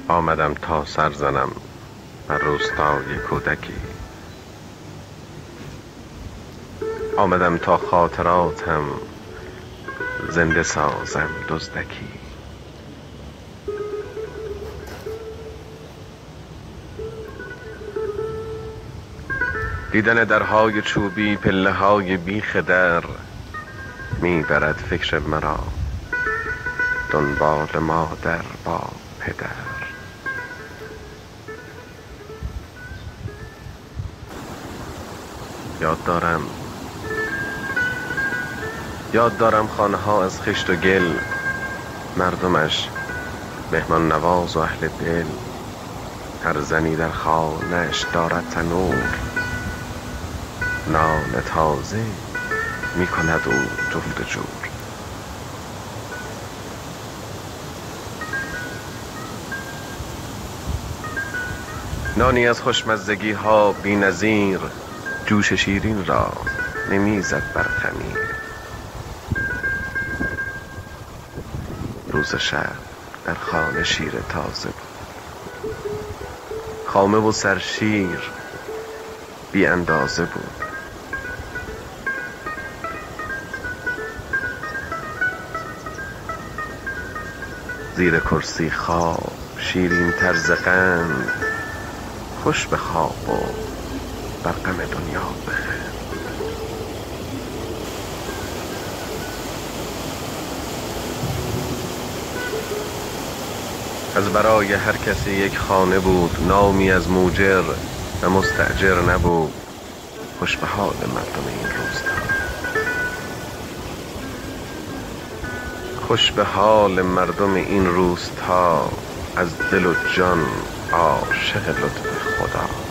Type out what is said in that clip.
آمدم تا سر زنم بر روستای کودکی. آمدم تا خاطراتم زنده سازم دزدکی. دیدن درهای چوبی، پله های بیخ در می برد فکر مرا دنبال مادر با پدر. یاد دارم خانه ها از خشت و گل، مردمش مهمان نواز و اهل دل. هر زنی در خانه‌اش دارد تنور، نان تازه می کند او جفت جور. نانی از خوشمزگی ها بی نظیر، جوش شیرین را نمیزد بر خمیر. روز شب در خانه شیر تازه بود، خامه و سرشیر بی اندازه بود. زیر کرسی خواب شیرین طرز قند، خوش به خواب و بر غم دنیا بخند. از برای هر کسی یک خانه بود، نامی از موجر و مستأجر نبود. خوش به حال مردم این روستا، خوش به حال مردم این روستا. از دل و جان عاشق لطف خدا.